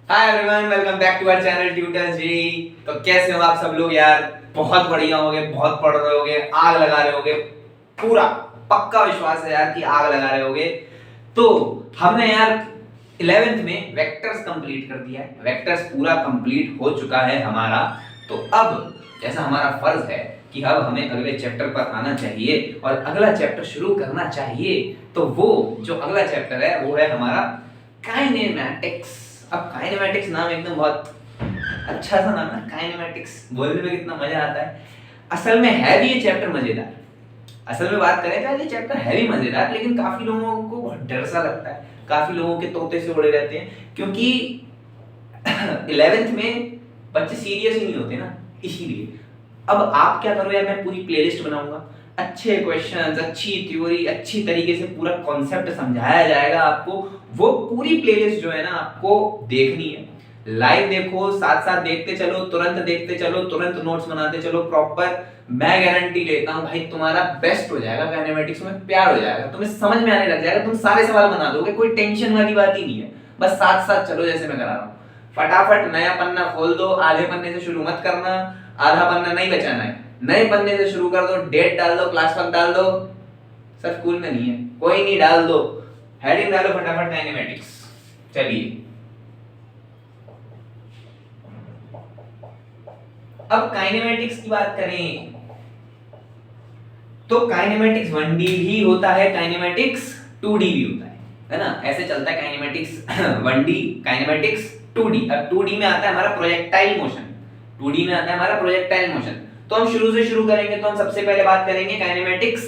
Hi everyone, welcome back to our channel tutors ji. तो कैसे हो आप सब लोग यार? बहुत बढ़िया होगे, बहुत पढ़ रहे होगे, आग लगा रहे होगे। पूरा पक्का विश्वास है यार कि आग लगा रहे होगे। तो हमने यार 11th में वेक्टर्स कंप्लीट कर दिया है, वेक्टर्स पूरा कंप्लीट हो चुका है हमारा। तो अब जैसा हमारा फर्ज है कि अब हमें अगले चैप्टर पर आना चाहिए और अगला चैप्टर शुरू करना चाहिए। तो वो जो अगला चैप्टर है वो है हमारा काइनेमैटिक्स। अब काइनेमैटिक्स नाम एकदम बहुत अच्छा सा नाम है, काइनेमैटिक्स बोलने में कितना मजा आता है। असल में है भी ये चैप्टर मजेदार। असल में बात करें तो ये चैप्टर है भी मजेदार, लेकिन काफी लोगों को बहुत डर सा लगता है, काफी लोगों के तोते से उड़े रहते हैं, क्योंकि 11th में बच्चे सीरियस ही नहीं होते ना, इसीलिए। अब आप क्या करो यार, मैं पूरी प्लेलिस्ट बनाऊंगा, अच्छे क्वेश्चंस, अच्छी थ्योरी, अच्छी तरीके से पूरा कॉन्सेप्ट समझाया जाएगा आपको। वो पूरी प्लेलिस्ट जो है ना आपको देखनी है, लाइव देखो, साथ साथ देखते चलो, तुरंत देखते चलो, तुरंत नोट्स बनाते चलो प्रॉपर। मैं गारंटी लेता हूं भाई तुम्हारा बेस्ट हो जाएगा, काइनेमैटिक्स में प्यार हो जाएगा, तुम्हें समझ में आने लग जाएगा, तुम सारे सवाल बना दोगे, कोई टेंशन वाली बात ही नहीं है। बस साथ साथ चलो जैसे मैं करा रहा हूं। फटाफट नया पन्ना खोल दो, आधे पन्ने से शुरू मत करना, आधा पन्ना नहीं बचाना है, नए पन्ने से शुरू कर दो, डेट डाल दो, क्लास वर्क डाल दो। सर स्कूल में नहीं है, कोई नहीं, डाल दो, हेडिंग डालो फटाफट काइनेमैटिक्स। चलिए अब काइनेमैटिक्स की बात करें तो काइनेमैटिक्स 1D भी होता है, काइनेमैटिक्स 2D भी होता है ना? ऐसे चलता है काइनेमैटिक्स 1D, काइनेमैटिक्स 2D। अब 2D में आता है हमारा प्रोजेक्टाइल मोशन, 2D में आता है हमारा प्रोजेक्टाइल मोशन। तो हम शुरू से शुरू करेंगे, तो हम सबसे पहले बात करेंगे काइनेमैटिक्स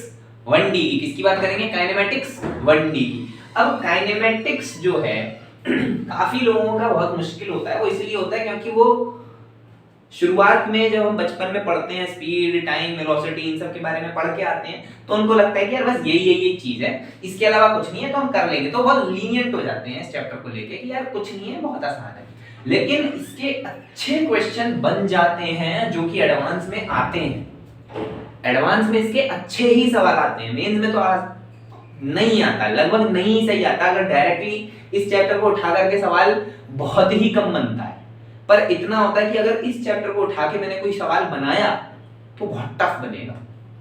1D की। किसकी बात करेंगे? काइनेमैटिक्स 1D की। अब काइनेमैटिक्स जो है काफी लोगों का बहुत मुश्किल होता है। वो इसलिए होता है क्योंकि वो शुरुआत में जब हम बचपन में पढ़ते हैं, स्पीड, टाइम, वेलोसिटी, इन सब के बारे में पढ़ के आते हैं, तो उनको लगता है कि यार बस यही चीज है, इसके अलावा कुछ नहीं है, तो हम कर लेंगे। तो बहुत लीनियंट हो जाते हैं इस चैप्टर को लेके कि यार कुछ नहीं है, बहुत आसान है। लेकिन इसके अच्छे क्वेश्चन बन जाते हैं जो कि एडवांस में आते हैं। एडवांस में इसके अच्छे ही सवाल आते हैं, मेंस में तो नहीं आता, लगभग नहीं सही आता। अगर डायरेक्टली इस चैप्टर को उठा करके सवाल बहुत ही कम बनता है, पर इतना होता है कि अगर इस चैप्टर को उठा के मैंने कोई सवाल बनाया तो बहुत टफ बनेगा,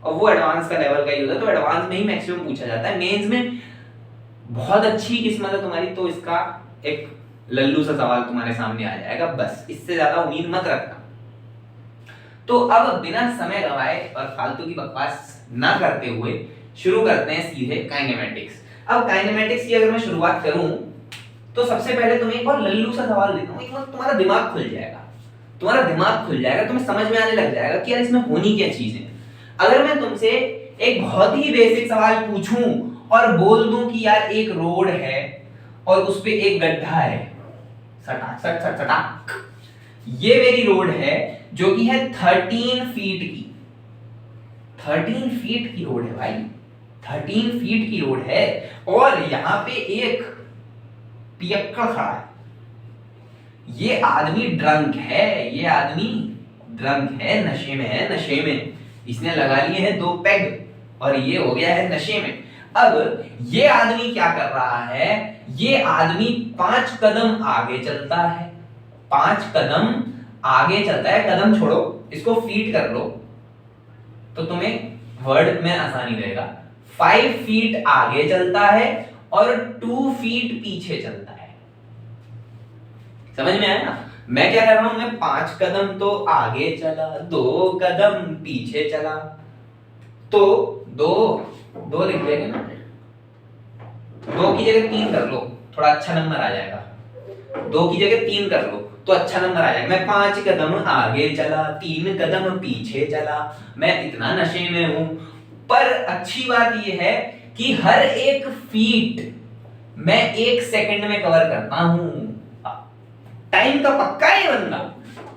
और वो एडवांस का लेवल का ही होता है। तो एडवांस में ही मैक्सिमम पूछा जाता है। मेंस में बहुत अच्छी किस्मत है तुम्हारी तो इसका एक लल्लू सा सवाल तुम्हारे सामने आ जाएगा, बस इससे ज्यादा उम्मीद मत रखना। तो अब बिना समय गवाए और फालतू की बकवास ना करते हुए शुरू करते हैं सीधे काइनेमैटिक्स। अब काइनेमैटिक्स की अगर मैं शुरुआत करूं तो सबसे पहले तुम्हें एक बार लल्लू सा सवाल देता हूं, एक बार तुम्हारा दिमाग खुल जाएगा, तुम्हारा दिमाग खुल जाएगा, तुम्हें समझ में आने लग जाएगा कि यार इसमें होनी क्या चीज है। अगर मैं तुमसे एक बहुत ही बेसिक सवाल पूछूं और बोल दूं कि यार एक रोड है और उस पे एक गड्ढा है, सटाक सट सट सटाक, ये मेरी रोड है जो कि है 13 फीट की, 13 फीट की रोड है भाई, 13 फीट की रोड है, और यहां पे एक पियक्कड़ खड़ा है, ये आदमी ड्रंक है, ये आदमी ड्रंक है, नशे में है, नशे में इसने लगा लिए हैं 2 पेग और ये हो गया है नशे में। अब ये आदमी क्या कर रहा है? ये आदमी 5 कदम आगे चलता है, 5 कदम आगे चलता है, कदम छोड़ो, इसको फीट कर लो तो तुम्हें वर्ड में आसानी रहेगा। 5 फीट आगे चलता है और 2 फीट पीछे चलता है। समझ में आया ना? मैं क्या कर रहा हूं, मैं 5 कदम तो आगे चला, 2 कदम पीछे चला, तो दो लिख देंगे ना, 2 की जगह 3 कर लो, थोड़ा अच्छा नंबर आ जाएगा। 2 की जगह 3 कर लो तो अच्छा नंबर आ जाएगा। मैं 5 कदम आगे चला, 3 कदम पीछे चला, मैं इतना नशे में हूं। पर अच्छी बात यह है कि हर एक फीट मैं 1 सेकंड में कवर करता हूं। टाइम का पक्का है ये बंदा,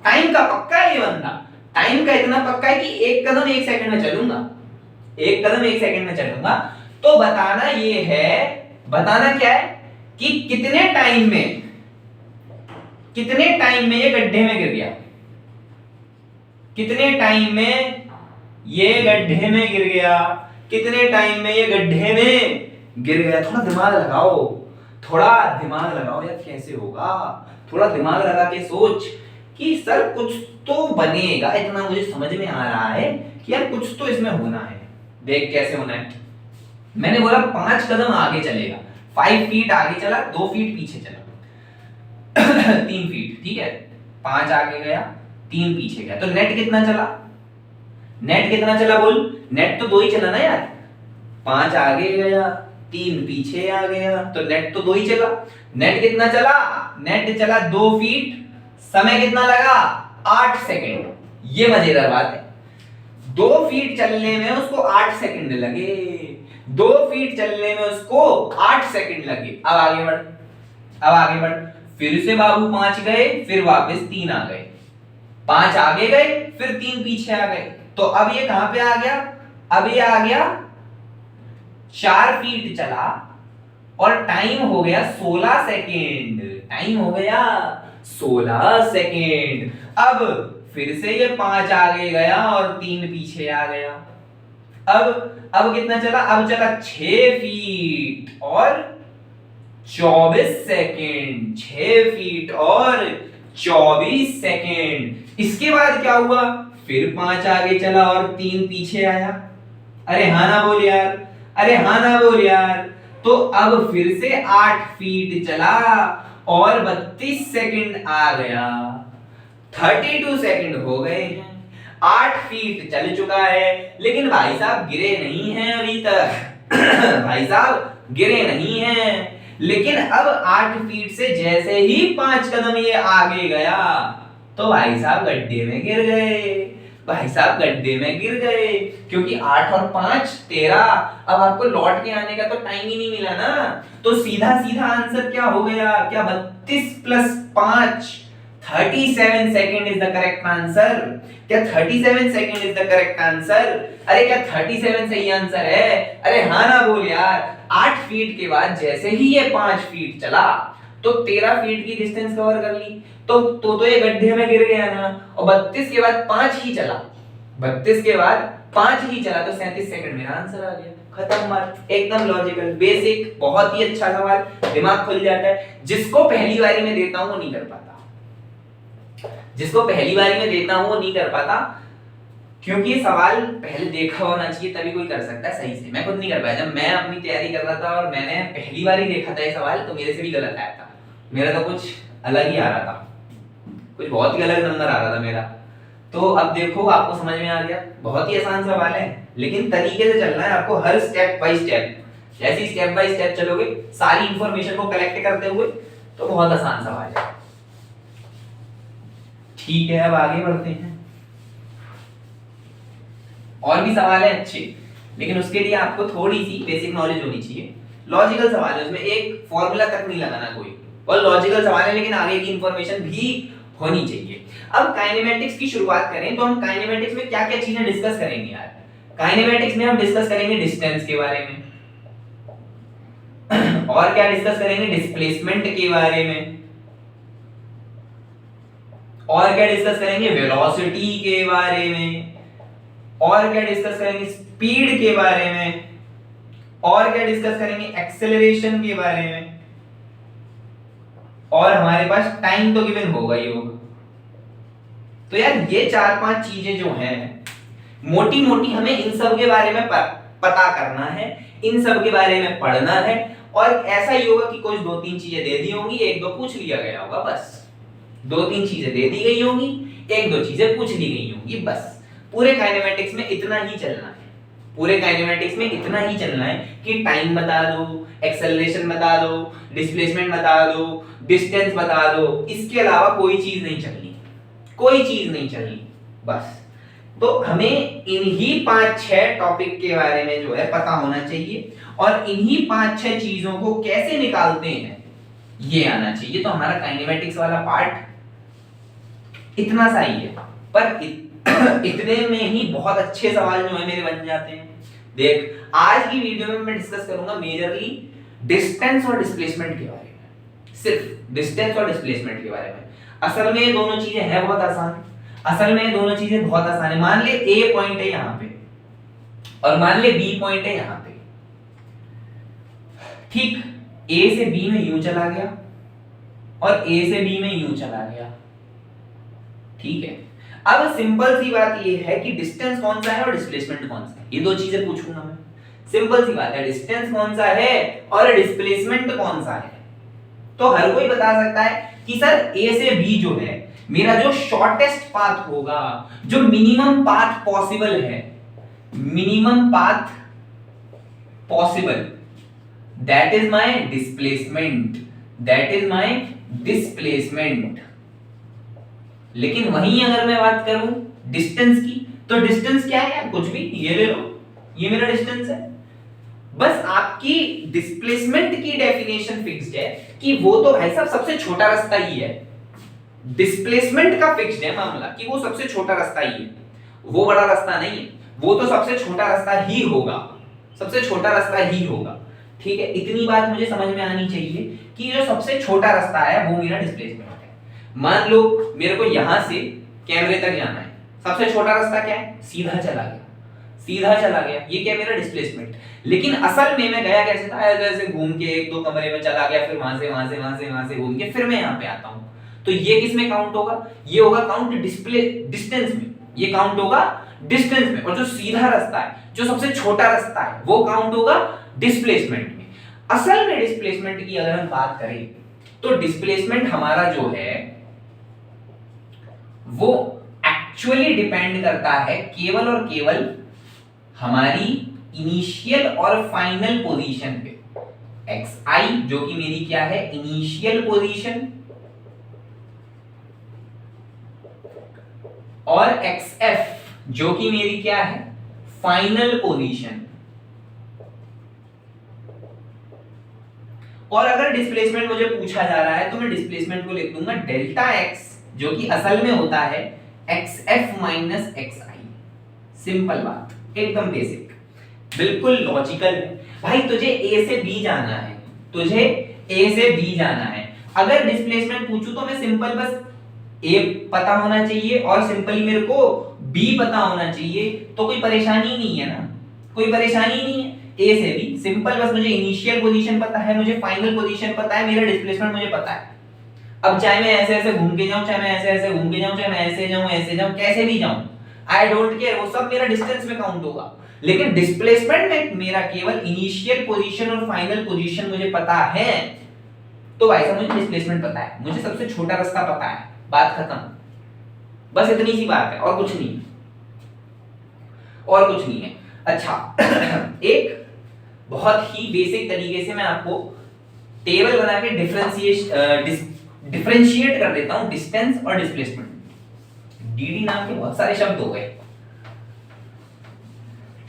टाइम का पक्का है ये बंदा, टाइम का इतना पक्का है कि 1 कदम 1 सेकंड में चलूंगा, 1 कदम 1 सेकंड में चलूंगा। तो बताना ये है, बताना क्या है कि कितने टाइम में ये गड्ढे में गिर गया, कितने टाइम में ये गड्ढे में गिर गया, कितने टाइम में ये गड्ढे में गिर गया। थोड़ा दिमाग लगाओ, थोड़ा दिमाग लगाओ यार, कैसे होगा, थोड़ा दिमाग लगा के सोच कि सर कुछ तो बनेगा, इतना मुझे समझ में आ रहा है कि यार कुछ तो इसमें होना है। देख कैसे होना है, मैंने बोला 5 कदम आगे चलेगा, 5 फीट आगे चला, 2 फीट पीछे चला 3 फीट, ठीक है, 5 आगे गया 3 पीछे गया, तो नेट कितना चला, नेट कितना चला बोल, नेट तो 2 ही चला ना यार, 5 आगे गया 3 पीछे आ गया, तो नेट तो 2 ही चला। नेट कितना चला, नेट चला 2 फीट, समय कितना लगा 8 सेकंड। ये मजेदार बात है, 2 फीट चलने में उसको 8 सेकंड लगे, 2 फीट चलने में उसको 8 सेकंड लगे। अब आगे बढ़, अब आगे बढ़, फिर से बाबू 5 गए, फिर वापस 3 आ गए, 5 आगे गए फिर 3 पीछे आ गए, तो अब ये कहां पे आ गया, अब ये आ गया 4 फीट चला और टाइम हो गया 16 सेकेंड, टाइम हो गया 16 सेकेंड। अब फिर से ये 5 आगे गया और 3 पीछे आ गया, अब कितना चला, अब चला 6 फीट और 24 सेकेंड, 6 फीट और 24 सेकेंड। इसके बाद क्या हुआ, फिर 5 आगे चला और 3 पीछे आया। अरे हाँ ना बोल यार, अरे हाँ ना बोल यार। तो अब फिर से 8 फीट चला और 32 सेकंड आ गया, 32 सेकंड हो गए हैं, 8 फीट चल चुका है, लेकिन भाई साहब गिरे नहीं हैं अभी तक भाई साहब गिरे नहीं हैं, लेकिन अब 8 फीट से जैसे ही 5 कदम ये आगे गया तो भाई साहब गड्ढे में गिर गए, भाई साहब गड्ढे में गिर गए, क्योंकि 8 और 5 13, अब आपको लौट के आने का तो टाइम ही नहीं मिला ना, तो सीधा सीधा आंसर क्या हो गया, क्या 32 plus 5 37 second is the correct answer. क्या 37 second is the correct answer? अरे क्या 37 सही आंसर है? अरे हाँ ना बोल यार। 8 फीट के बाद जैसे ही ये 5 फीट चला तो 13 फीट की डिस्टेंस कवर कर ली, तो ये गड्ढे में गिर गया ना, और 32 के बाद 5 ही चला, 32 के बाद 5 ही चला, तो 37 सेकंड मेरा आंसर आ गया, खत्म बात। एकदम लॉजिकल, बेसिक, बहुत ही अच्छा सवाल, दिमाग खुल जाता है। जिसको पहली बारी में देता हूं वो नहीं कर पाता, जिसको पहली बारी में देता हूं वो नहीं कर पाता, क्योंकि सवाल पहले देखा होना चाहिए तभी कोई कर सकता है सही से। मैं खुद नहीं कर पाया, जब मैं अपनी तैयारी कर रहा था और मैंने पहली बार ही देखा था ये सवाल, तो मेरे से भी गलत आया था, मेरा तो कुछ अलग ही आ रहा था, कुछ बहुत ही अलग नंबर आ रहा था मेरा। तो अब देखो आपको समझ में आ गया, बहुत ही आसान सवाल है, लेकिन तरीके से चलना है आपको, हर स्टेप बाय स्टेप। जैसे स्टेप बाय स्टेप चलोगे सारी इंफॉर्मेशन को कलेक्ट करते हुए, तो बहुत आसान सवाल है। ठीक है, अब आगे बढ़ते हैं। और भी सवाल है अच्छे, लेकिन उसके लिए आपको थोड़ी सी बेसिक नॉलेज होनी चाहिए। लॉजिकल सवाल है, उसमें एक फॉर्मूला तक नहीं लगाना कोई, और लॉजिकल सवाल है लेकिन आगे की इंफॉर्मेशन भी होनी चाहिए। अब काइनेमेटिक्स की शुरुआत करें तो हम काइनेमेटिक्स में क्या क्या चीजें डिस्कस करेंगे यार। काइनेमेटिक्स में हम डिस्कस करेंगे डिस्टेंस के बारे में, और क्या डिस्कस करेंगे, डिस्प्लेसमेंट के बारे में, और क्या डिस्कस करेंगे, वेलोसिटी के बारे में, और क्या डिस्कस करेंगे, स्पीड के बारे में, और क्या डिस्कस करेंगे, एक्सेलरेशन के बारे में, और हमारे पास टाइम तो गिवन होगा ही होगा। तो यार ये 4-5 चीजें जो हैं मोटी मोटी हमें इन सब के बारे में पता करना है, इन सब के बारे में पढ़ना है, और ऐसा ही होगा कि कुछ 2-3 चीजें दे दी होंगी, 1-2 पूछ लिया गया होगा, बस 2-3 चीजें दे दी गई होंगी, 1-2 चीजें पूछ ली गई होंगी, बस। पूरे काइनेमेटिक्स में इतना ही चलना है, पूरे काइनेमेटिक्स में इतना ही चलना है कि टाइम बता दो, एक्सेलरेशन बता दो, डिस्प्लेसमेंट बता दो, डिस्टेंस बता दो, इसके अलावा कोई चीज नहीं चलनी, कोई चीज नहीं चलनी, बस। तो हमें इन्हीं 5-6 टॉपिक के बारे में जो है पता होना चाहिए, और इन्हीं 5-6 चीजों को कैसे निकालते हैं ये आना चाहिए। तो हमारा काइनेमेटिक्स वाला पार्ट इतना सा ही है, पर इतने में ही बहुत अच्छे सवाल जो है मेरे बन जाते हैं। देख, आज की वीडियो में मैं डिस्कस करूंगा मेजरली डिस्टेंस और डिस्प्लेसमेंट के बारे में, सिर्फ डिस्टेंस और डिस्प्लेसमेंट के बारे में। असल में ये दोनों चीजें हैं बहुत आसान, असल में ये दोनों चीजें बहुत आसान है। मान ले ए पॉइंट है यहां पे, और मान ले बी पॉइंट है यहां पे, ठीक। ए से बी में यूं चला गया और ए से बी में यूं चला गया, ठीक है। अब सिंपल सी बात ये है कि डिस्टेंस कौन सा है और डिस्प्लेसमेंट कौन सा है, ये दो चीजें पूछूंगा मैं। सिंपल सी बात है, डिस्टेंस कौन सा है और डिस्प्लेसमेंट कौन सा है। तो हर कोई बता सकता है कि सर ए से बी जो है मेरा जो शॉर्टेस्ट पाथ होगा, जो मिनिमम पाथ पॉसिबल है, minimum path possible, that is my displacement, that is my displacement. लेकिन वहीं अगर मैं बात करूं डिस्टेंस की, तो डिस्टेंस क्या है यार, कुछ भी, ये ले लो, ये मेरा डिस्टेंस है। बस आपकी डिस्प्लेसमेंट की डेफिनेशन फिक्स्ड है कि वो तो भाई साहब सबसे छोटा रास्ता ही है। डिस्प्लेसमेंट का फिक्स्ड है मामला कि वो सबसे छोटा रास्ता ही है, वो बड़ा रास्ता नहीं है, वो तो सबसे छोटा रास्ता ही होगा, सबसे छोटा रास्ता ही होगा, ठीक है। इतनी बात मुझे समझ में आनी चाहिए कि जो सबसे छोटा रास्ता है वो मेरा डिस्प्लेसमेंट है। मान लो मेरे को यहां से कैमरे तक जाना है, सबसे छोटा रास्ता क्या है, सीधा चला गया, सीधा चला गया, ये क्या मेरा डिस्प्लेसमेंट। लेकिन असल में मैं गया कैसे था, ऐसे घूम के एक दो कमरे में चला गया, फिर वहां से घूम के फिर मैं यहाँ पे आता हूँ। तो ये किस में काउंट होगा, ये होगा काउंट डिस्टेंस में, ये काउंट होगा डिस्टेंस में। और जो सीधा रास्ता है, जो सबसे छोटा रास्ता है, वो काउंट होगा डिस्प्लेसमेंट में। असल में डिस्प्लेसमेंट की अगर हम बात करें तो डिस्प्लेसमेंट हमारा जो है वो एक्चुअली डिपेंड करता है केवल और केवल हमारी इनिशियल और फाइनल पोजीशन पे। xi जो कि मेरी क्या है, इनिशियल पोजीशन, और xf जो कि मेरी क्या है, फाइनल पोजीशन। और अगर डिस्प्लेसमेंट मुझे पूछा जा रहा है तो मैं डिस्प्लेसमेंट को लिख दूंगा डेल्टा x, जो कि असल में होता है xf माइनस xi। सिंपल बात, एकदम बेसिक, बिल्कुल लॉजिकल है। भाई तुझे a से b जाना है, तुझे a से b जाना है, अगर डिस्प्लेसमेंट पूछूं तो मैं सिंपल बस a पता होना चाहिए और सिंपली मेरे को b पता होना चाहिए, तो कोई परेशानी नहीं है ना, कोई परेशानी नहीं है। a से b सिंपल, बस मुझे इनिशियल पोजीशन पता है, मुझे फाइनल पोजीशन पता है, मेरा डिस्प्लेसमेंट मुझे पता है। अब चाहे मैं ऐसे ऐसे घूम के जाऊं, चाहे मैं ऐसे ऐसे घूम के जाऊं, चाहे मैं ऐसे जाऊं, कैसे भी जाऊं, आई डोंट केयर, वो सब मेरा डिस्टेंस में काउंट होगा। लेकिन डिस्प्लेसमेंट में मेरा केवल इनिशियल पोजीशन और फाइनल पोजीशन मुझे पता है, तो भाई साहब मुझे डिस्प्लेसमेंट पता है, मुझे सबसे छोटा रास्ता पता है, बात खत्म। बस इतनी सी बात है, और कुछ नहीं, और कुछ नहीं है। अच्छा एक बहुत ही बेसिक तरीके से मैं आपको टेबल बना के डिफरेंशिएट कर देता हूं डिस्टेंस और डिस्प्लेसमेंट। डीडी नाम के बहुत सारे शब्द हो गए,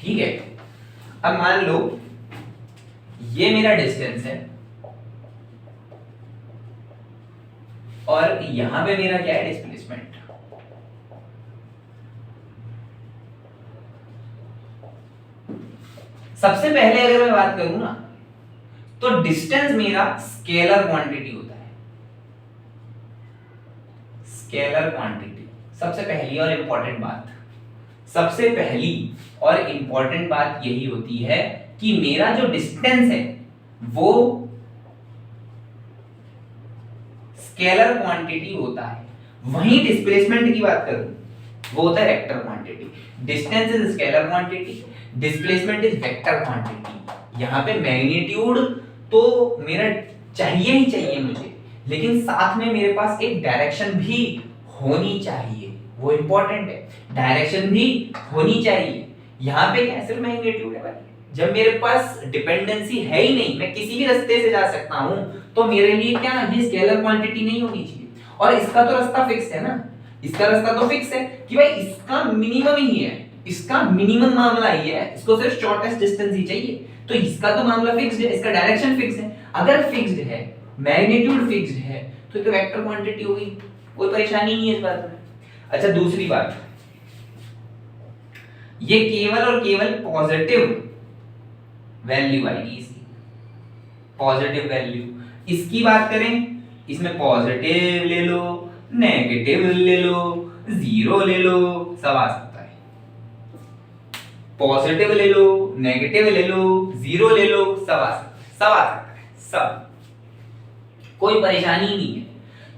ठीक है। अब मान लो ये मेरा डिस्टेंस है और यहां पे मेरा क्या है, डिस्प्लेसमेंट। सबसे पहले अगर मैं बात करूं ना, तो डिस्टेंस मेरा स्केलर क्वांटिटी होता है, स्केलर क्वांटिटी। सबसे पहली और इंपॉर्टेंट बात, सबसे पहली और इंपॉर्टेंट बात यही होती है कि मेरा जो डिस्टेंस है वो स्केलर क्वांटिटी होता है। वहीं डिस्प्लेसमेंट की बात करूं, वो होता है vector quantity. Distance is scalar quantity, displacement is vector quantity. यहां पे मैग्नीट्यूड तो मेरा चाहिए ही चाहिए मुझे, लेकिन साथ में मेरे पास एक डायरेक्शन भी होनी चाहिए, वो इंपॉर्टेंट है, डायरेक्शन भी होनी चाहिए। यहां पे क्या सिर्फ मैग्नीट्यूड है भाई, जब मेरे पास डिपेंडेंसी है ही नहीं, मैं किसी भी रास्ते से जा सकता हूं, तो मेरे लिए क्या ये स्केलर क्वांटिटी नहीं होनी चाहिए। और इसका तो रास्ता फिक्स है ना, इसका रास्ता तो फिक्स है कि भाई इसका मिनिमम ही है, इसका मिनिमम मामला ही है, इसको सिर्फ शॉर्टेस्ट डिस्टेंस ही चाहिए, तो इसका तो मामला फिक्स्ड है, इसका डायरेक्शन फिक्स है। अगर फिक्स्ड है, मैग्नीट्यूड फिक्स्ड है, तो ये तो वेक्टर क्वांटिटी हो गई, कोई परेशानी नहीं है इस बात में। अच्छा दूसरी बात, ये केवल और केवल पॉजिटिव वैल्यू आएगी, इसकी पॉजिटिव वैल्यू। इसकी बात करें, इसमें पॉजिटिव ले लो, नेगेटिव ले लो, जीरो ले लो, सब आ सकता है। पॉजिटिव ले लो, नेगेटिव ले लो, जीरो ले लो, सब आ सकता है, सब आ सकता है, सब। कोई परेशानी नहीं है।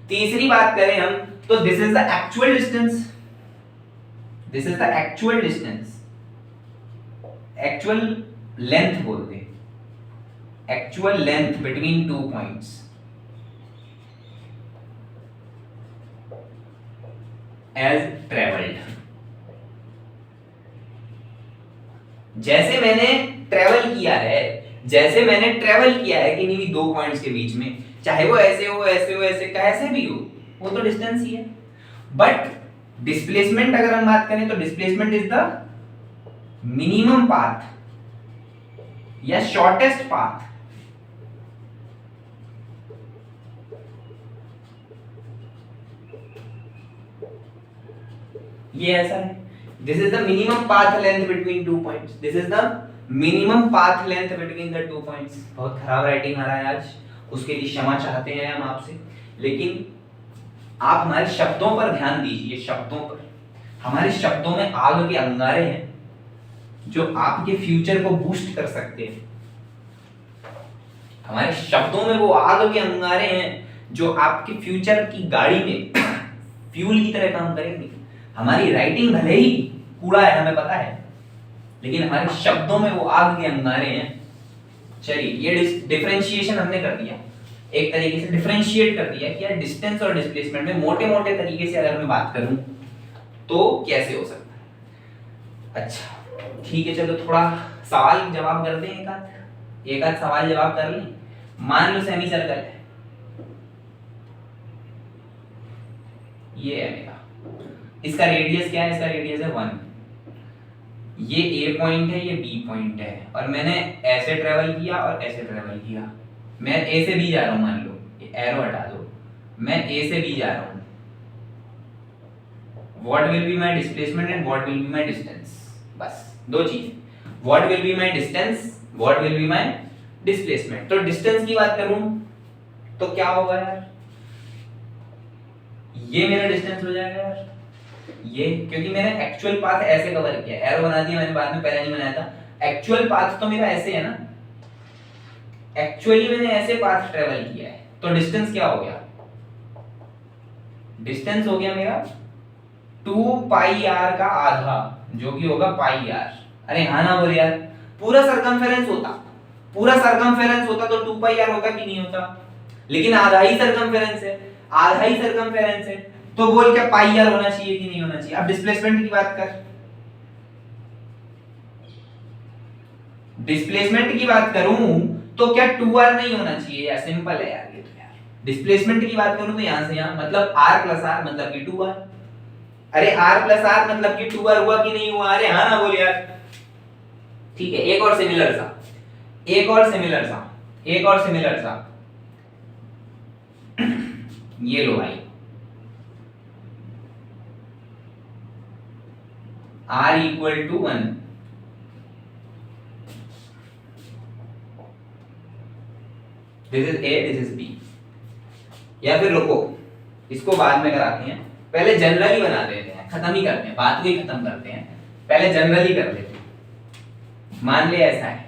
तीसरी बात करें हम तो this is the actual distance, this is the actual distance, actual length बोलते हैं, actual length between two points. As travelled, जैसे मैंने ट्रेवल किया है, जैसे मैंने ट्रेवल किया है किन्हीं भी दो पॉइंट्स के बीच में, चाहे वो ऐसे हो ऐसे हो ऐसे कैसे भी हो, वो तो डिस्टेंस ही है। बट डिस्प्लेसमेंट अगर हम बात करें तो displacement is the minimum path या शॉर्टेस्ट पाथ। ये ऐसा है, this is the minimum path length between two points, this is the minimum path length between the two points. बहुत खराब राइटिंग आ रहा है आज, उसके लिए क्षमा चाहते हैं हम आपसे, लेकिन आप हमारे शब्दों पर ध्यान दीजिए, शब्दों पर। हमारे शब्दों में आग के अंगारे हैं जो आपके फ्यूचर को बूस्ट कर सकते हैं। हमारे शब्दों में वो आग के अंगारे हैं जो आपके फ्यूचर की गाड़ी में फ्यूल की तरह काम करेंगे। हमारी राइटिंग भले ही कूड़ा है, हमें पता है, लेकिन हमारे शब्दों में वो आग के अंगारे हैं। चलिए, ये डिफरेंशिएशन हमने कर दिया, एक तरीके से डिफरेंशिएट कर दिया कि यार डिस्टेंस और डिस्प्लेसमेंट में मोटे-मोटे तरीके से अगर मैं बात करूं तो कैसे हो सकता है। अच्छा ठीक है, चलो थोड़ा सवाल जवाब करते हैं, एक आध सवाल जवाब कर लें। मान लो सेमी सर्कल है, ये है मेरा, इसका रेडियस क्या है, इसका रेडियस है 1, ये ए पॉइंट है, ये बी पॉइंट है, और मैंने ऐसे ट्रेवल किया और ऐसे ट्रेवल किया। मैं ए से बी जा रहा हूं, मान लो एरो हटा दो, मैं ए से बी जा रहा हूं। What will be my displacement and what will be my distance, बस दो चीजें, what will be my distance, what will be my displacement. तो डिस्टेंस की बात करूं तो क्या होगा यार, ये मेरा डिस्टेंस हो जाएगा यार, ये, क्योंकि मैंने एक्चुअल पाथ ऐसे कवर किया, एरो बना दिया मैंने, बाद में पहले नहीं बनाया था। एक्चुअल पाथ तो मेरा ऐसे है ना, एक्चुअली मैंने ऐसे पाथ ट्रेवल किया है, तो डिस्टेंस क्या हो गया, डिस्टेंस हो गया मेरा 2 पाई आर का आधा, जो कि होगा पाई आर। अरे हाँ ना बोल यार, पूरा सरकमफेरेंस होता, पूरा सरकमफेरेंस होता तो 2 पाई आर होता कि नहीं होता, लेकिन आधा ही सरकमफेरेंस है, आधा ही सरकमफेरेंस है, तो बोल क्या पाई आर होना चाहिए कि नहीं होना चाहिए। अब डिस्प्लेसमेंट की बात कर, डिस्प्लेसमेंट की बात करूं तो क्या 2r नहीं होना चाहिए यार, सिंपल है यार ये तो यार। डिस्प्लेसमेंट की बात करूं तो यहां से यहां, मतलब r प्लस r मतलब कि 2r। अरे r प्लस r मतलब कि 2r हुआ कि नहीं हुआ, अरे हाँ ना बोल यार। ठीक है, एक और सिमिलर सा, एक और सिमिलर सा, एक और सिमिलर सा, ये लो भाई, r equal to 1, this is a, this is b। या फिर रुको, इसको बाद में कराते हैं, पहले जनरली बना देते हैं, खत्म ही करते हैं, बात को ही खत्म करते हैं, पहले जनरली कर लेते हैं। मान ले ऐसा है,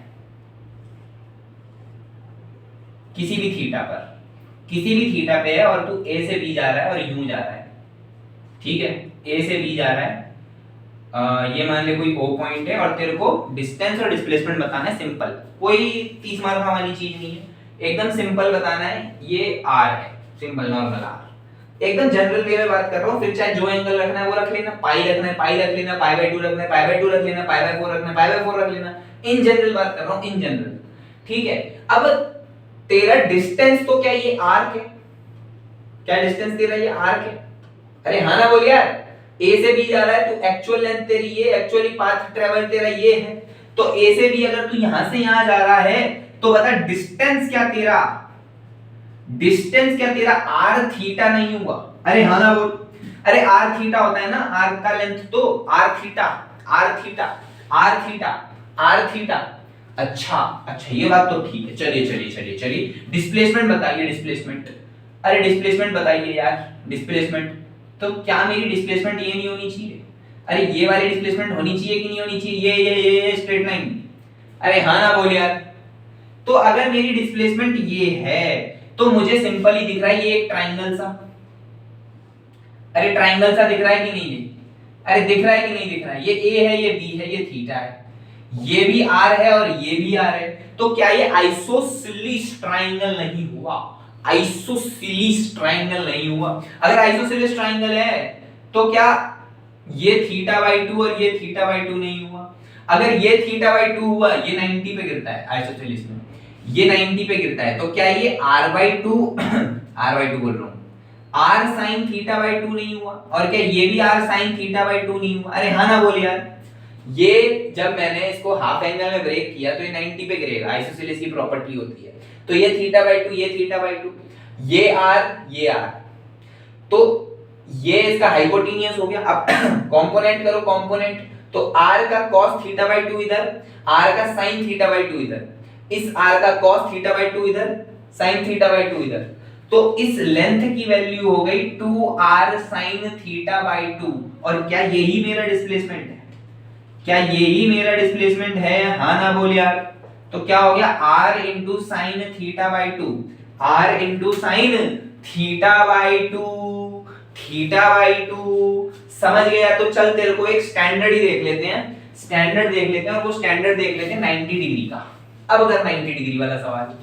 किसी भी थीटा पर, किसी भी थीटा पे है और तू a से b जा रहा है और यूं जा रहा है, ठीक है, a से b जा रहा है, ये मान ले कोई O पॉइंट है और तेरे को डिस्टेंस और डिस्प्लेसमेंट बताना है, सिंपल, कोई 30 मार्क वाली चीज नहीं है, एकदम सिंपल बताना है। ये r है, सिंपल नॉर्मल r, एकदम जनरल वे में बात कर रहा हूँ, फिर चाहे जो एंगल रखना है वो रख लेना, पाई रखना है पाई रख लेना, पाई बाय 2 रखना है पाई बाय 2 रख लेना, पाई बाय 4 रखना है पाई बाय 4 रख लेना, इन जनरल बात कर रहा हूँ, इन जनरल, ठीक है। अब तेरा डिस्टेंस तो क्या ये r के, क्या डिस्टेंस तेरा ये r के, अरे हाँ ना बोल यार, a से b जा रहा है, तो एक्चुअल लेंथ तेरी ये, एक्चुअली पाथ ट्रेवल तेरा ये है, तो a से b अगर तू यहां से यहां जा रहा है तो बता डिस्टेंस क्या तेरा, डिस्टेंस क्या तेरा r थीटा नहीं हुआ, अरे हाँ ना बोल, अरे r थीटा होता है ना, r का लेंथ तो r theta, r theta, r theta, r theta. अच्छा अच्छा, ये बात तो ठीक है, चलिए चलिए चलिए चलिए, डिस्प्लेसमेंट बताइए, डिस्प्लेसमेंट, अरे डिस्प्लेसमेंट बताइए यार, डिस्प्लेसमेंट, तो क्या मेरी डिस्प्लेसमेंट ये नहीं होनी चाहिए, अरे ये वाली डिस्प्लेसमेंट होनी चाहिए कि नहीं होनी चाहिए, ये स्ट्रेट लाइन, अरे हाँ ना बोल यार। तो अगर मेरी डिस्प्लेसमेंट ये है तो मुझे सिंपली दिख रहा है ये एक ट्राइंगल सा, अरे ट्राइंगल सा दिख रहा है कि नहीं, अरे दिख रहा है कि नहीं दिख रहा है, ये ए है, ये बी है, ये थीटा है, ये भी आर है और ये भी आर है, तो क्या ये आइसोसेलेस ट्राइंगल नहीं हुआ? आइसोसेलेस ट्राइंगल नहीं हुआ। अगर आइसोसेलेस ट्राइंगल है तो क्या ये थीटा बाई 2 और ये थीटा बाई 2 नहीं हुआ? अगर ये थीटा बाई 2 हुआ, ये 90 पे गिरता है आइसोसेलेस में, ये 90 पे गिरता है, तो क्या ये r बाई 2 r बाई 2 बोल रहा हूं, r sin थीटा बाई 2 नहीं हुआ? और क्या ये भी r sin थीटा बाई 2 नहीं हुआ? अरे हाँ ना बोल यार। ये जब मैंने इसको हाफ एंगल में ब्रेक किया तो ये 90 पे गिरेगा, आइसोसेलेस की प्रॉपर्टी होती है। तो ये थीटा बाई 2, ये थीटा बाई 2, ये r, ये r, तो ये इसका हाइपोटेन्यूस हो गया। अब कंपोनेंट करो कंपोनेंट, तो r का cos थीटा बाई 2 इधर, r का sin थीटा बाई 2 इधर, इस r का cos थीटा बाई 2 इधर, sin थीटा बाई 2 इधर, तो इस लेंथ की वैल्यू हो गई 2r sin थीटा बाई 2। और क्या यही मेरा डिस्प्लेसमेंट है? क्या यही मेरा डिस्प्लेसमेंट है? हाँ ना बोल यार। तो क्या हो गया r into sine theta by 2, r into sine theta by 2, theta by 2। समझ गया? तो चल तेरे को एक स्टैंडर्ड ही देख लेते हैं, स्टैंडर्ड देख लेते हैं, और वो स्टैंडर्ड देख लेते हैं 90 डिग्री का। अब अगर 90 डिग्री वाला सवाल,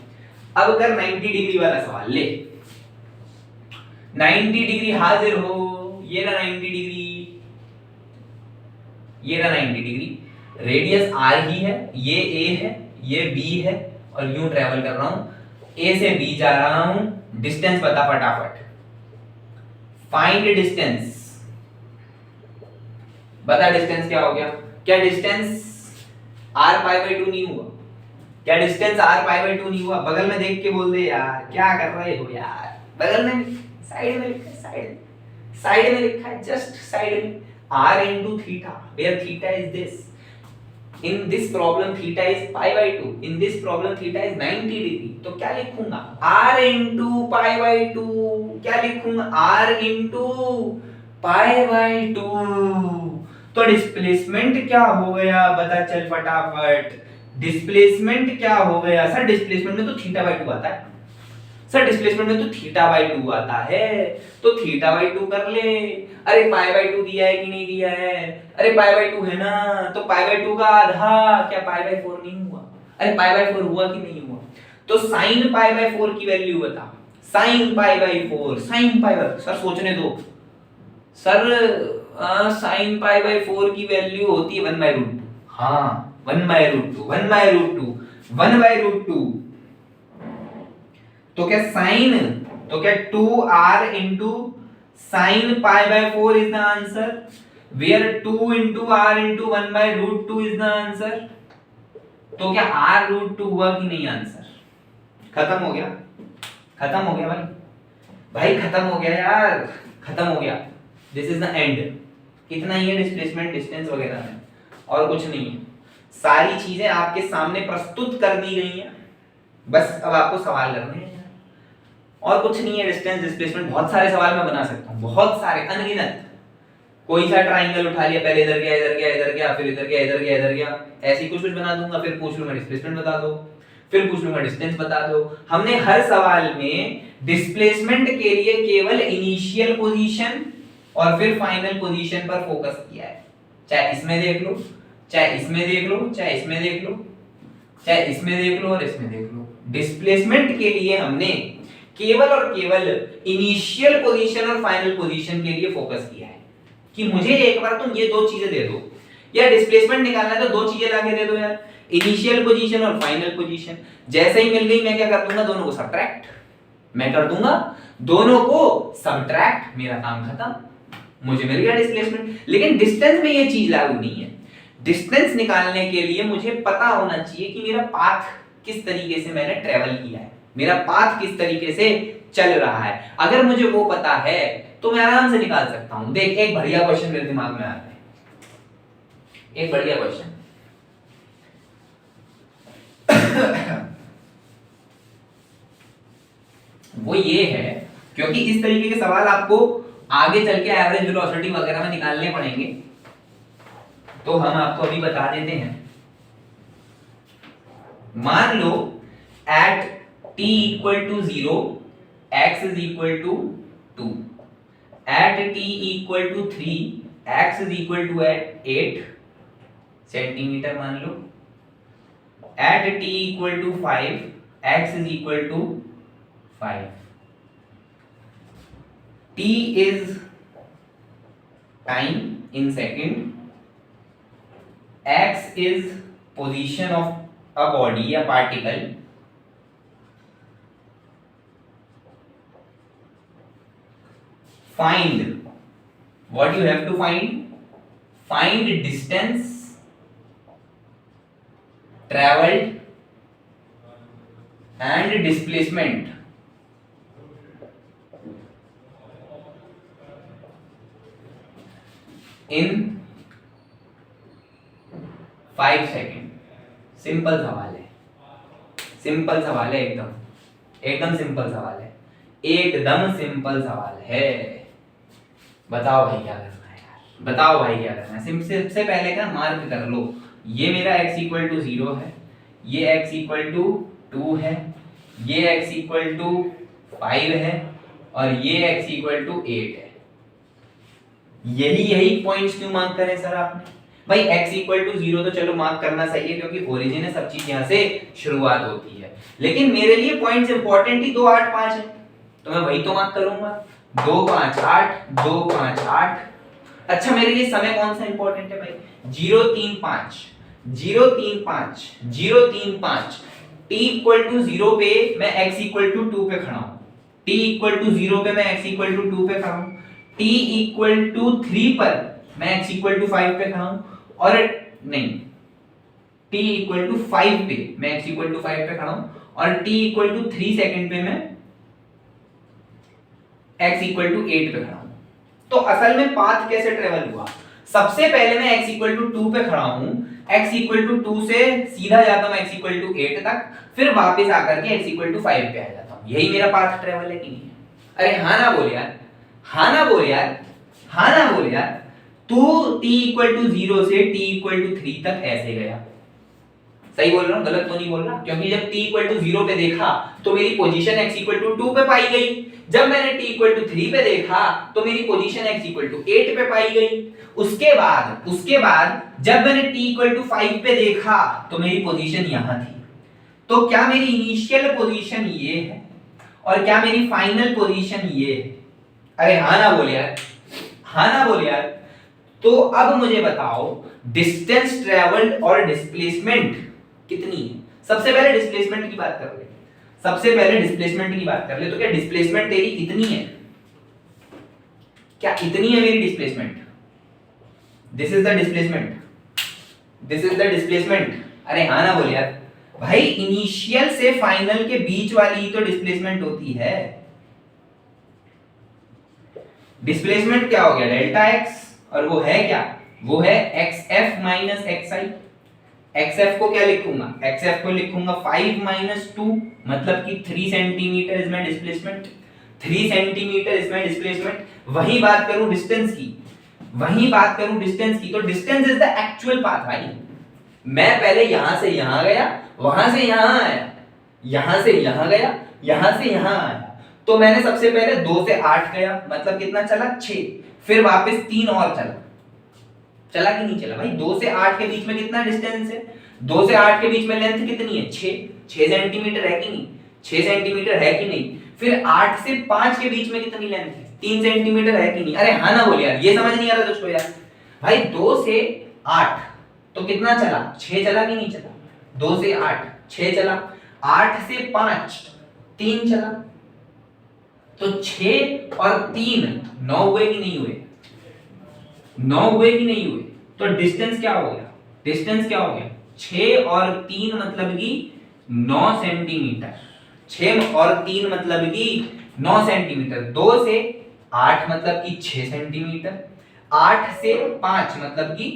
अब अगर 90 डिग्री वाला सवाल ले, 90 डिग्री हाजिर हो, ये रहा 90 डिग्री, ये रहा 90 डिग्री, रेडियस r ही है, ये a है, ये b है, और यूं ट्रेवल कर रहा हूं, a से b जा रहा हूं, डिस्टेंस बता फटाफट, फाइंड डिस्टेंस, बता डिस्टेंस क्या हो गया? क्या डिस्टेंस r पाई बाई 2 नहीं हुआ? क्या डिस्टेंस r पाई बाई 2 नहीं हुआ? बगल में देख के बोल दे यार, क्या कर रहे हो यार? बगल में, साइड में लिखा है, साइड में लिखा है, जस्ट साइड में, r into theta, where theta is this. In this problem theta is pi by 2, in this problem theta is 90 degree, तो क्या लिखूंगा? r into pi by 2, क्या लिखूंगा? r into pi by 2। तो डिस्प्लेसमेंट क्या हो गया? बता चल फटाफट, डिस्प्लेसमेंट क्या हो गया? सर डिस्प्लेसमेंट में तो थीटा बाई 2 आता है, सर डिस्प्लेसमेंट में तो थीटा बाई 2 आता है, तो थीटा बाई 2 कर ले। अरे पाई बाई 2 दिया है कि नहीं दिया है? अरे पाई बाई 2 है ना, तो पाई बाई 2 का आधा, क्या पाई बाई 4 नहीं हुआ? अरे पाई बाई 4 हुआ कि नहीं हुआ? तो साइन पाई बाई 4 की वैल्यू बता, sine pi by 4, sine pi by, sir सोचने दो सर, साइन पाई बाई 4 की वैल्यू होती है 1 बाई रूट 2, हाँ 1 by root 2, 1 by root 2, 1 by root 2, तो क्या साइन, तो क्या 2r into sin pi by 4 is the answer, where 2 into r into 1 by root 2 is the answer। तो क्या r root 2 हुआ कि नहीं? आंसर खत्म हो गया, खत्म हो गया भाई, भाई खत्म हो गया यार, खत्म हो गया, दिस इज द एंड। इतना ही है डिस्प्लेसमेंट, डिस्टेंस वगैरह में, और कुछ नहीं है, सारी चीजें आपके सामने प्रस्तुत कर दी गई हैं, बस अब आपको सवाल करने हैं और कुछ नहीं है। डिस्टेंस डिस्प्लेसमेंट बहुत सारे सवाल मैं बना सकता हूँ, बहुत सारे, अनगिनत। कोई सा ट्राइंगल उठा लिया, पहले इधर गया, इधर गया, इधर गया, फिर इधर गया, इधर गया, इधर गया, ऐसे ही कुछ कुछ बना दूंगा, फिर पूछ लूंगा डिस्प्लेसमेंट बता दो, फिर पूछ लूंगा डिस्टेंस बता दो। हमने हर सवाल में डिस्प्लेसमेंट के लिए केवल इनिशियल पोजीशन और फिर फाइनल पोजीशन पर फोकस किया है। चाहे इसमें देख लो, चाहे इसमें देख लो, चाहे इसमें देख लो, चाहे इसमें देख लो और इसमें देख लो, डिस्प्लेसमेंट के लिए हमने केवल और केवल इनिशियल पोजीशन और फाइनल पोजीशन के लिए फोकस किया है कि मुझे एक बार तुम ये दो चीजें दे दो, या डिस्प्लेसमेंट निकालना है तो दो चीजें लाके दे दो यार, इनिशियल पोजीशन और फाइनल पोजीशन। जैसे ही मिल गई मैं क्या कर दूंगा? दोनों को सब्ट्रैक्ट, मैं कर दूंगा दोनों को सब्ट्रैक्ट, मेरा काम खत्म, मुझे मिल गया डिस्प्लेसमेंट। लेकिन डिस्टेंस में ये चीज लागू नहीं है। डिस्टेंस निकालने के लिए मुझे पता होना चाहिए कि मेरा पाथ किस तरीके से मैंने ट्रेवल किया है, मेरा पाथ किस तरीके से चल रहा है। अगर मुझे वो पता है तो मैं आराम से निकाल सकता हूं। देख एक बढ़िया क्वेश्चन मेरे दिमाग में आता है, एक बढ़िया क्वेश्चन वो ये है, क्योंकि इस तरीके के सवाल आपको आगे चल के एवरेज वेलोसिटी वगैरह में निकालने पड़ेंगे, तो हम आपको अभी बता देते हैं। मान लो at t equal to 0 x is equal to 2, at t इक्वल टू 3 x is equal to 8 centimetre मान लो, एट t इक्वल to 5 x is equal to 5, t is time in second, x is position of a body, a particle, find what you have to find distance traveled and displacement in 5 second. Simple सवाल है, simple सवाल है, एकदम simple सवाल है, एकदम simple सवाल है। बताओ भाई क्या करना है यार, बताओ भाई क्या करना है। सबसे पहले का मार्क कर लो, ये मेरा x इक्वल टू 0 है, ये x इक्वल टू 2 है, ये x इक्वल टू 5 है और ये x इक्वल टू 8 है। यही पॉइंट्स क्यों मार्क करें सर आपने? भाई x इक्वल टू 0 तो चलो मार्क करना सही है क्योंकि ओरिजिन है, सब चीज यहाँ से शुरुआत होती है, लेकिन मेरे लिए पॉइंट्स इंपॉर्टेंट ही 2 8 5 है तो मैं वही तो मार्क करूंगा। 2 5 8, 2 5 8। अच्छा मेरे लिए समय कौन सा इंपॉर्टेंट है भाई? 0 3 5, 0 3 5, 0 3 5। t इक्वल टू 0 पे मैं x इक्वल टू 2 पे खड़ा हूं, t इक्वल टू 0 पे मैं x इक्वल टू 2 पे खड़ा हूं, t इक्वल टू 3 पर मैं x इक्वल टू 5 पे खड़ा हूं, और नहीं t इक्वल टू 5 पे मैं x इक्वल टू 5 पे खड़ा हूं, और t इक्वल टू 3 सेकंड पे मैं x इक्वल टू 8 पे खड़ा हूं। तो असल में पाथ कैसे ट्रेवल हुआ? सबसे पहले मैं x इक्वल टू 2 पे खड़ा हूं, x इक्वल टू 2 से सीधा जाता हूं x इक्वल टू 8 तक, फिर वापस आकर के x इक्वल टू 5 पे आ जाता हूं। यही मेरा पाथ ट्रेवल है कि नहीं? अरे हाँ ना बोल यार, हाँ ना बोल यार, हाँ ना बोल यार। तू t इक्वल टू 0 से t इक्वल टू 3 तक ऐसे गया, सही बोल रहा हूँ, गलत तो नहीं बोल रहा? क्योंकि जब t इक्वल टू 0 पे देखा तो मेरी पोजीशन x इक्वल टू 2 पे पाई गई, जब मैंने t इक्वल टू 3 पे देखा तो मेरी पोजीशन x इक्वल टू 8 पे पाई गई। उसके बाद जब मैंने t इक्वल टू 5 पे देखा तो मेरी पोजीशन यहां थी। तो क्या मेरी इनिशियल पोजीशन ये है और क्या मेरी फाइनल पोजीशन ये है? अरे हाँ ना बोल यार, हाँ ना बोल यार। तो अब मुझे बताओ डिस्टेंस ट्रेवल्ड और डिस्प्लेसमेंट कितनी है? सबसे पहले डिस्प्लेसमेंट की बात कर ले, सबसे पहले डिस्प्लेसमेंट की बात कर ले। तो क्या डिस्प्लेसमेंट तेरी इतनी है? क्या इतनी है मेरी displacement? This is the displacement, this is the displacement. अरे हाँ ना बोल यार। भाई इनिशियल से फाइनल के बीच वाली ही तो डिस्प्लेसमेंट होती है। डिस्प्लेसमेंट क्या हो गया? डेल्टा x, और वो है क्या? वो है xf माइनस xi। xf को क्या लिखूंगा? xf को लिखूंगा 5 माइनस 2, मतलब कि 3 centimetre is my displacement, 3 centimetre is my displacement. वही बात करूं डिस्टेंस की, वही बात करूं डिस्टेंस की, तो distance is the actual path भाई। मैं पहले यहां से यहां गया, वहां से यहां आया, यहां से यहां गया, यहां से यहां आया, तो मैंने सबसे पहले 2 से 8 गया, मतलब कितना चला? 6, फिर वापस 3 और चला, चला कि नहीं चला भाई? 2 से 8 के बीच में कितना डिस्टेंस है? 2 से 8 के बीच में लेंथ कितनी है? 6 सेंटीमीटर है कि नहीं? 6 सेंटीमीटर है कि नहीं? फिर 8 से 5 के बीच में कितनी लेंथ है? 3 सेंटीमीटर है कि नहीं? अरे हाँ ना बोल यार, ये समझ नहीं आ रहा दोस्तों यार। भाई 2 से 8 तो कितना चला? 6 चला कि नहीं चला? 2 से 8 6 चला, 8 से 5 3 चला, तो 6 और 3 9 हुए कि नहीं हुए? 9 हुए कि नहीं हुए? तो डिस्टेंस क्या हो गया? डिस्टेंस क्या हो गया? 6 और 3 मतलब कि 9 सेंटीमीटर। 6 और 3 मतलब कि 9 सेंटीमीटर। 2 से 8 मतलब कि 6 सेंटीमीटर। 8 से 5 मतलब कि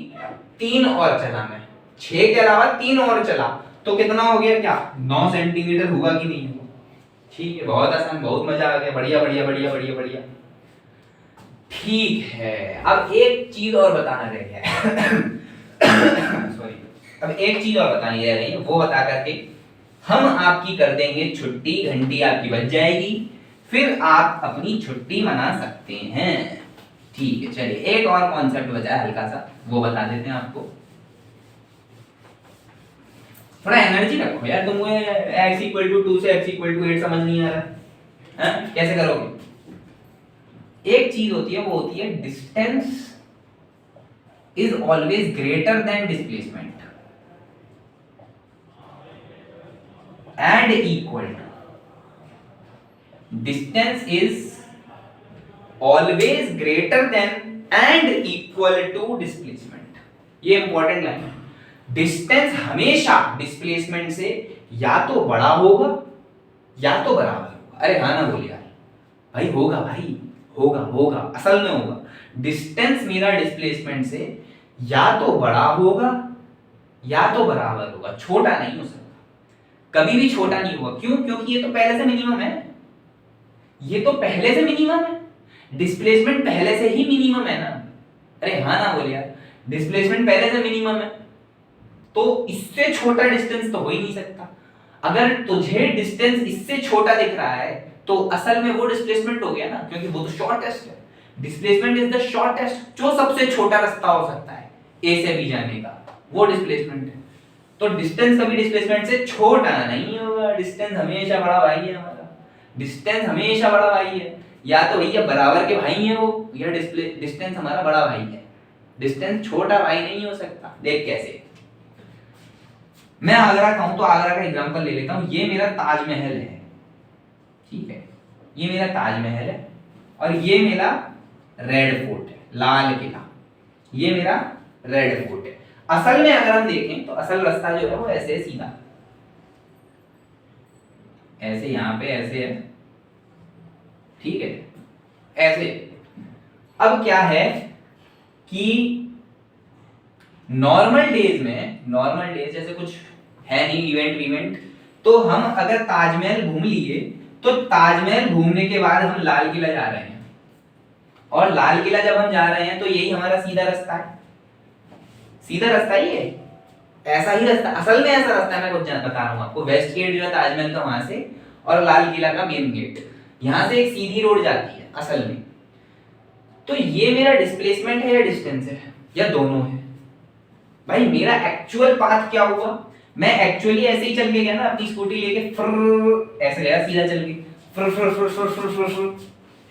3 और चला मैं, 6 के अलावा 3 और चला, तो कितना हो गया? क्या 9 सेंटीमीटर हुआ कि नहीं हुआ? ठीक है, बहुत आसान, बहुत मजा आ गया, बढ़िया बढ़िया बढ़िया बढ़िया बढ़िया। ठीक है, अब एक चीज और बताना रह गया है। सॉरी, अब एक चीज और बतानी रह रही है, वो बता करके हम आपकी कर देंगे छुट्टी, घंटी आपकी बज जाएगी, फिर आप अपनी छुट्टी मना सकते हैं। ठीक है, चलिए एक और कॉन्सेप्ट बचा है हल्का सा, वो बता देते हैं आपको। थोड़ा एनर्जी रखो यार, तुमको x इक्वल टू 2 से x इक्वल टू 8 समझ नहीं आ रहा है? कैसे करोगे? एक चीज होती है, वो होती है distance is always greater than displacement and equal to, distance is always greater than and equal to displacement. ये इंपॉर्टेंट लाइन है। डिस्टेंस हमेशा डिस्प्लेसमेंट से या तो बड़ा होगा या तो बराबर होगा। अरे हाँ ना बोलिए यार, भाई होगा, भाई होगा, होगा, असल में होगा। डिस्टेंस मेरा डिस्प्लेसमेंट से या तो बड़ा होगा या तो बराबर होगा, छोटा नहीं हो सकता, कभी भी छोटा नहीं होगा। क्यों? क्योंकि ये तो पहले से मिनिमम है, ये तो पहले से मिनिमम है, डिस्प्लेसमेंट पहले से ही मिनिमम है ना। अरे हाँ ना बोलिए यार, डिस्प्लेसमेंट पहले से मिनिमम है, तो इससे छोटा डिस्टेंस तो हो ही नहीं सकता। अगर तुझे डिस्टेंस इससे छोटा दिख रहा है तो असल में वो डिस्प्लेसमेंट हो गया ना, क्योंकि वो तो शॉर्टेस्ट है। डिस्प्लेसमेंट इज द शॉर्टेस्ट, जो सबसे छोटा रास्ता हो सकता है ए से बी जाने का, वो डिस्प्लेसमेंट है। तो डिस्टेंस कभी डिस्प्लेसमेंट से छोटा नहीं होगा, डिस्टेंस हमेशा बड़ा भाई है हमारा, डिस्टेंस हमेशा बड़ा भाई है। या तो भैया बराबर के भाई हैं वो, या डिस्टेंस हमारा बड़ा भाई है, डिस्टेंस छोटा भाई नहीं हो सकता। देख कैसे, मैं आगरा का हूं तो आगरा का एग्जांपल ले लेता हूं। ये मेरा ताजमहल है, ठीक है, ये मेरा ताजमहल है, और ये मेरा रेड फोर्ट है, लाल किला, ये मेरा रेड फोर्ट है। असल में अगर हम देखें तो असल रास्ता जो है वो ऐसे है, सीधा ऐसे, यहां पे ऐसे है, ठीक है, ऐसे। अब क्या है कि नॉर्मल डेज में, नॉर्मल डेज जैसे कुछ है नहीं इवेंट, तो हम अगर ताजमहल घूम लिए तो ताजमहल घूमने के बाद हम लाल किला जा रहे हैं, और लाल किला जब हम जा रहे हैं तो यही हमारा सीधा रास्ता है, सीधा रास्ता ही है, ऐसा ही रास्ता, असल में ऐसा रास्ता है। मैं कुछ बता रहा हूं आपको, वेस्ट गेट जो है ताजमहल का वहां से, और लाल किला का मेन गेट, यहां से एक सीधी रोड जाती है असल में। तो ये मेरा डिस्प्लेसमेंट है या डिस्टेंस है, या दोनों है? भाई मेरा एक्चुअल पाथ क्या हुआ, मैं एक्चुअली ऐसे ही चल के गया ना, अपनी स्कूटी लेके फर ऐसे गया, सीधा चल के फर फर फर फर फर फर फर,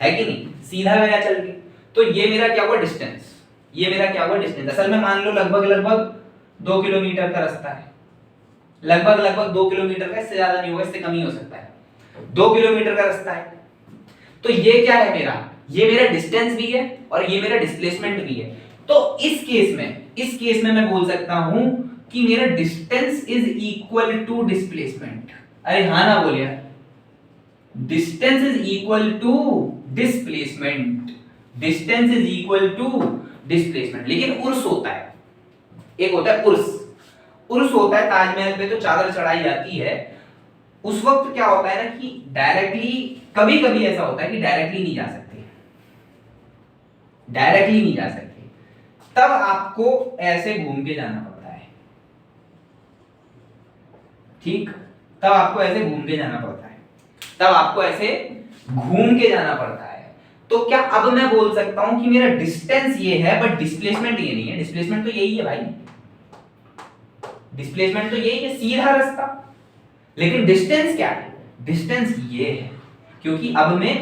है कि नहीं, सीधा गया चल के। तो ये मेरा क्या हुआ, डिस्टेंस, ये मेरा क्या हुआ, डिस्टेंस। असल में मान लो लगभग 2 किलोमीटर का रास्ता है, लगभग 2 किलोमीटर का, इससे ज्यादा नहीं होगा, इससे कम ही हो सकता है, 2 किलोमीटर का रास्ता है। तो ये क्या है मेरा, ये मेरा डिस्टेंस भी है और ये मेरा डिस्प्लेसमेंट भी है। तो इस केस में मैं बोल सकता हूं कि मेरा distance is equal to displacement. अरे हाँ ना बोलिए, distance is equal to displacement, distance is equal to displacement. लेकिन उर्स होता है, एक होता है उर्स होता है, ताजमहल पे तो चादर चढ़ाई जाती है, उस वक्त क्या होता है ना कि डायरेक्टली, कभी कभी ऐसा होता है कि डायरेक्टली नहीं जा सकते, डायरेक्टली नहीं जा सकते, तब आपको ऐसे घूम के जाना पड़ता है, ठीक, तब आपको ऐसे घूम के जाना पड़ता है, तब आपको ऐसे घूम के जाना पड़ता है। तो क्या अब मैं बोल सकता हूं कि मेरा डिस्टेंस ये है बट डिस्प्लेसमेंट ये नहीं है? डिस्प्लेसमेंट तो यही है भाई, डिस्प्लेसमेंट तो यही है, सीधा रास्ता। लेकिन डिस्टेंस क्या है, डिस्टेंस ये है, क्योंकि अब मैं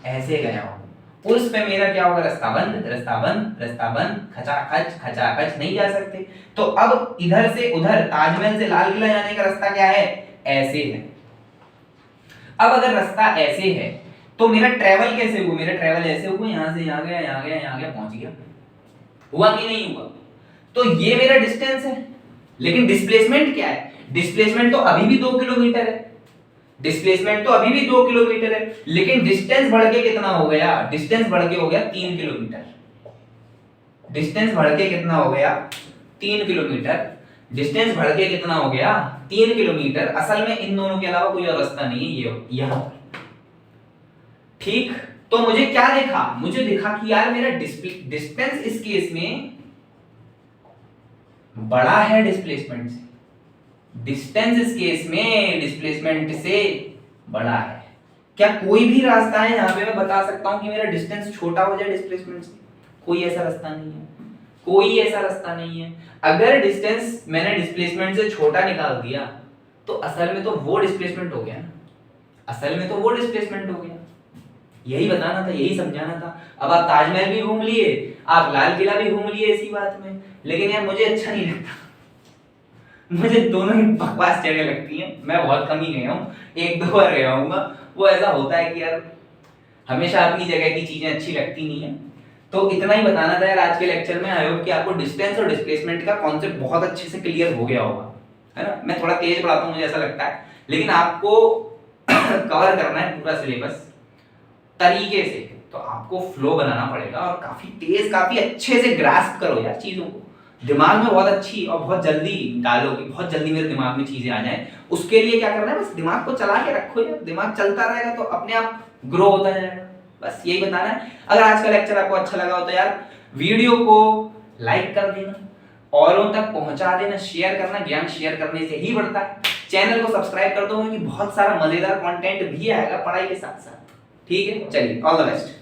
ऐसे गया हूं, उस पे मेरा क्या होगा, रास्ता बंद, रास्ता बंद, रास्ता बंद, खचाखच नहीं जा सकते। तो अब इधर से उधर, ताजमहल से लाल किला जाने का रास्ता क्या है, ऐसे है। अब अगर रास्ता ऐसे है तो मेरा ट्रेवल कैसे हुआ, मेरा ट्रेवल ऐसे हुआ, यहां से यहां गया, यहां गया, यहां गया, पहुंच गया, हुआ कि नहीं हुआ? तो ये मेरा डिस्टेंस है। लेकिन डिस्प्लेसमेंट क्या है, डिस्प्लेसमेंट तो अभी भी 2 किलोमीटर है, डिस्प्लेसमेंट तो अभी भी 2 किलोमीटर है, लेकिन डिस्टेंस बढ़ के कितना हो गया, डिस्टेंस बढ़ के हो गया 3 किलोमीटर, डिस्टेंस बढ़ के कितना हो गया, 3 किलोमीटर, डिस्टेंस बढ़ के कितना हो गया, 3 किलोमीटर। असल में इन दोनों के अलावा कोई और रास्ता नहीं है, ये यहां पर, ठीक। तो मुझे क्या देखा, मुझे दिखा कि यार मेरा डिस्टेंस इस केस में बड़ा है डिस्प्लेसमेंट से, डिस्टेंस इस केस में डिस्प्लेसमेंट से बड़ा है। क्या कोई भी रास्ता है यहाँ पे मैं बता सकता हूँ कि मेरा डिस्टेंस छोटा हो जाए डिस्प्लेसमेंट से? कोई ऐसा रास्ता नहीं है, कोई ऐसा रास्ता नहीं है। अगर डिस्टेंस मैंने डिस्प्लेसमेंट से छोटा निकाल दिया तो असल में तो वो डिस्प्लेसमेंट हो गया ना, असल में तो वो डिस्प्लेसमेंट हो गया। यही बताना था, यही समझाना था। अब आप ताजमहल भी घूम लिए, आप लाल किला भी घूम लिए इसी बात में, लेकिन यार मुझे अच्छा नहीं लगता। मुझे दोनों ही बकवास जगह लगती हैं। मैं बहुत कम ही गया हूँ, एक दो बार गया हूँगा। वो ऐसा होता है कि यार हमेशा अपनी जगह की चीजें अच्छी लगती नहीं है। तो इतना ही बताना था यार आज के लेक्चर में। आई होप कि आपको डिस्टेंस और डिस्प्लेसमेंट का कॉन्सेप्ट बहुत अच्छे से क्लियर हो गया होगा, है ना। मैं थोड़ा तेज पढ़ाता हूँ मुझे ऐसा लगता है, लेकिन आपको कवर करना है पूरा सिलेबस तरीके से, तो आपको फ्लो बनाना पड़ेगा और काफी तेज, काफी अच्छे से ग्रास्प करो यार चीजों को, दिमाग में बहुत अच्छी और बहुत जल्दी डालो कि बहुत जल्दी मेरे दिमाग में चीजें आ जाएं। उसके लिए क्या करना है, बस दिमाग को चला के रखो यार, दिमाग चलता रहेगा तो अपने आप ग्रो होता जाएगा। बस यही बताना है। अगर आज का लेक्चर आपको अच्छा लगा हो तो यार वीडियो को लाइक कर देना, औरों तक पहुंचा देना, शेयर करना, ज्ञान शेयर करने से ही बढ़ता है। चैनल को सब्सक्राइब कर दो क्योंकि बहुत सारा मजेदार कंटेंट भी आएगा पढ़ाई के साथ साथ। ठीक है, चलिए, ऑल द बेस्ट।